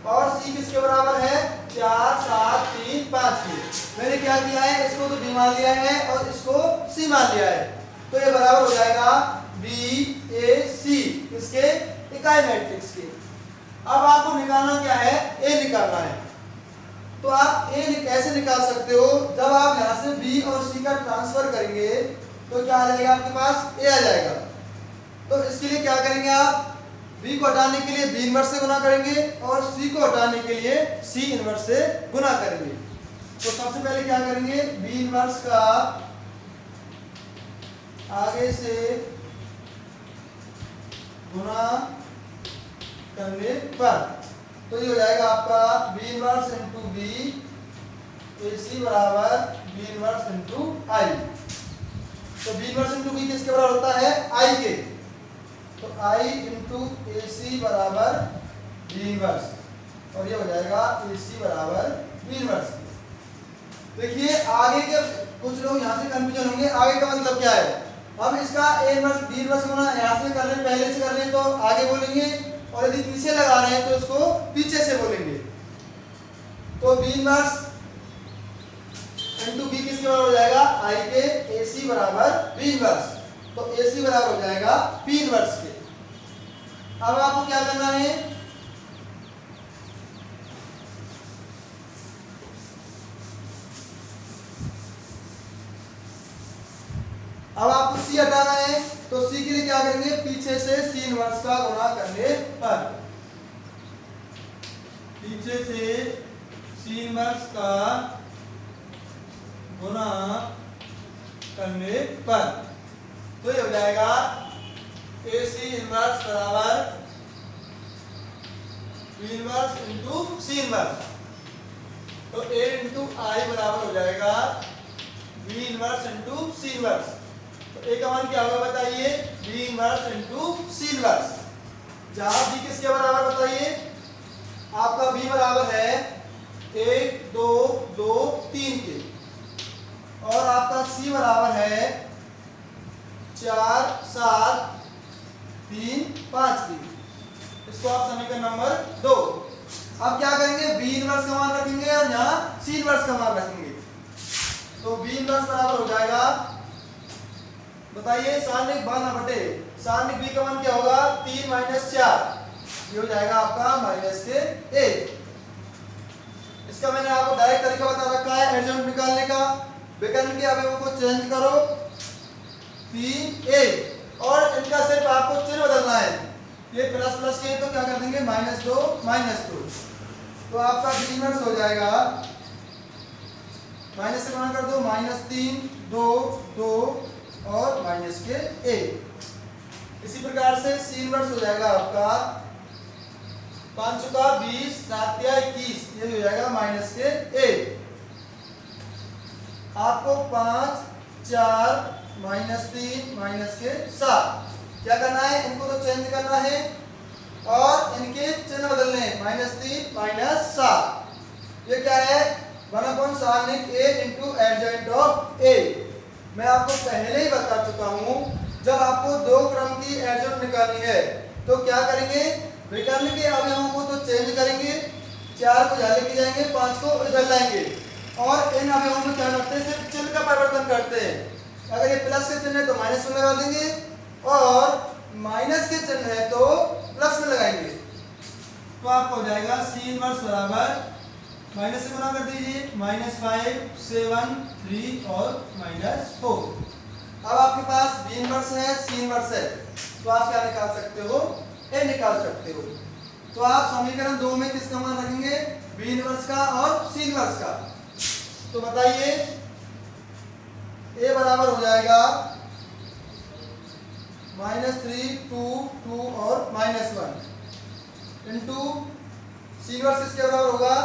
Speaker 1: और सी किसके बराबर है? 4 7 3 5 के। मैंने क्या किया है? इसको तो बी मान लिया है और इसको सी मान लिया है, तो ये बराबर हो जाएगा बी ए सी किसके? इकाई मैट्रिक्स के। अब आपको निकालना क्या है? ए निकालना है। तो आप ए कैसे निकाल सकते हो? जब आप यहां से बी और सी का ट्रांसफर करेंगे तो क्या आ जाएगा आपके पास? ए आ जाएगा। तो इसके लिए क्या करेंगे आप? बी को हटाने के लिए बी इनवर्स से गुना करेंगे, और सी को हटाने के लिए सी इनवर्स से गुना करेंगे। तो सबसे पहले क्या करेंगे? बी इनवर्स का आगे से गुना करने पर तो ये हो जाएगा आपका बी इनवर्स इंटू बी ए सी बराबर बी इनवर्स इंटू आई। तो बी इनवर्स इंटू बी किसके बराबर होता है? आई के। तो आई इंटू ए सी बराबर बी इनवर्स, और ये हो जाएगा ए सी बराबर बी इनवर्स। देखिए आगे के कुछ लोग यहाँ से कंफ्यूजन होंगे, आगे का मतलब क्या है? हम इसका ए इनवर्स बी इनवर्स होना यहाँ से कर रहे हैं, पहले से कर रहे हैं तो आगे बोलेंगे, और यदि पीछे लगा रहे हैं तो इसको पीछे से बोलेंगे। तो बी इनवर्स इनटू बी किसके बराबर हो जाएगा? आई के। ए सी बराबर बी इनवर्स, तो ए सी बराबर हो जाएगा पी इनवर्स के। अब आपको क्या करना है? अब आपको सी हटाना है, तो सी के लिए क्या करेंगे? पीछे से सी इनवर्स का गुणा करने पर, पीछे से सी इनवर्स का गुणा करने पर, तो ये हो जाएगा ए सी इनवर्स बराबर B inverse into C inverse. तो ए इंटू आई बराबर हो जाएगा B inverse into C inverse. तो ए का मान क्या होगा बताइए? B inverse into C inverse, जहां बी किसके बराबर बताइए? आपका बी बराबर है 1 2 2 3 के, और आपका सी बराबर है 4 7 3 5 की। इसको आप समीकरण नंबर 2। अब क्या करेंगे? बी इनवर्स का मान रखेंगे और यहाँ सी इनवर्स का मान रखेंगे। तो बी इनवर्स बराबर हो जाएगा, बताइए, सारणिक बाना बटे सारणिक बी का मान क्या होगा? 3 - 4, ये हो जाएगा आपका माइनस के 1। इसका मैंने आपको डायरेक्ट तरीका बता रखा है एडजॉइंट निकालने का। विकर्ण के अवयवों को चेंज करो 3 a, और इनका सिर्फ आपको चिन्ह बदलना है। ये प्लस प्लस के तो क्या कर देंगे? -2 -2। तो आपका बी इनवर्स हो जाएगा, माइनस से गुणा कर दो, -3 2 2 और माइनस के 1। इसी प्रकार से सी इनवर्स हो जाएगा आपका 5 × 20 7 × 21, ये हो जाएगा माइनस के 1। आपको 5 4 -3 माइनस के 7 क्या करना है? इनको तो चेंज करना है और इनके चिन्ह बदलने हैं, -3 -7। ये क्या है? 1/sinic A into adjoint of A। मैं आपको पहले ही बता चुका हूँ, जब आपको दो क्रम की एडजॉइंट निकालनी है तो क्या करेंगे, विकर्ण के अवयवों को तो चेंज करेंगे, 4 को यहाँ लेके जाएंगे, 5 को इधर लाएंगे, और इन अवयवों में क्या करते हैं, सिर्फ चिन्ह का परिवर्तन करते हैं। अगर ये प्लस के चिन्ह है तो माइनस में लगा देंगे, और माइनस के चिन्ह है तो प्लस में लगाएंगे। तो आपको हो जाएगा C इनवर्स बराबर, माइनस से गुना कर दीजिए, -5, 7, 3 और -4। अब आपके पास B इनवर्स है, C इनवर्स है, तो आप क्या निकाल सकते हो, A निकाल सकते हो। तो आप समीकरण 2 में किसका मान रखेंगे, B इनवर्स का और C इनवर्स का। तो बताइए, A बराबर हो जाएगा -3, 2, 2 और -1 इंटू C इनवर्स इसके बराबर होगा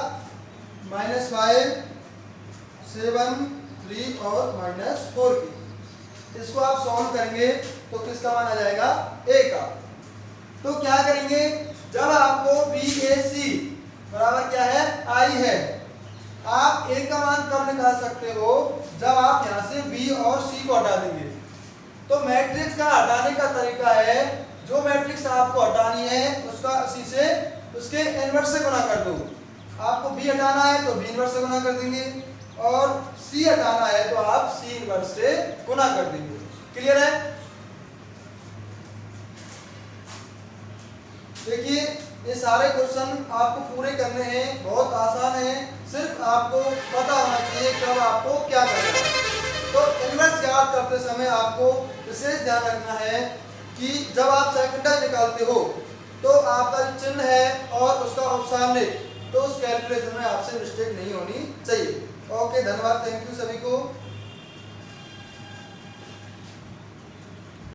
Speaker 1: -5, 7, 3 और -4 की। इसको आप सॉल्व करेंगे तो किसका मान आ जाएगा, A का। तो क्या करेंगे, जब आपको BAC बराबर क्या है, I है, आप A का मान कब निकाल सकते हो, जब आप यहाँ से B और C को हटा देंगे। तो मैट्रिक्स का हटाने का तरीका है, जो मैट्रिक्स आपको हटानी है उसका उसी से उसके इनवर्स से गुणा कर दो। आपको B हटाना है तो B इनवर्स से गुणा कर देंगे, और C हटाना है तो आप C इनवर्स से गुणा कर देंगे। क्लियर है? देखिए, ये सारे क्वेश्चन आपको पूरे करने हैं, बहुत आसान है, सिर्फ आपको पता होना चाहिए कब आपको क्या करना है। तो इनवर्स याद करते समय आपको विशेष ध्यान रखना है कि जब आप सेकंडाई निकालते हो तो आपका जो चिन्ह है और उसका उपसारणिक, तो उस कैलकुलेशन में आपसे मिस्टेक नहीं होनी चाहिए। ओके, धन्यवाद, थैंक यू सभी को।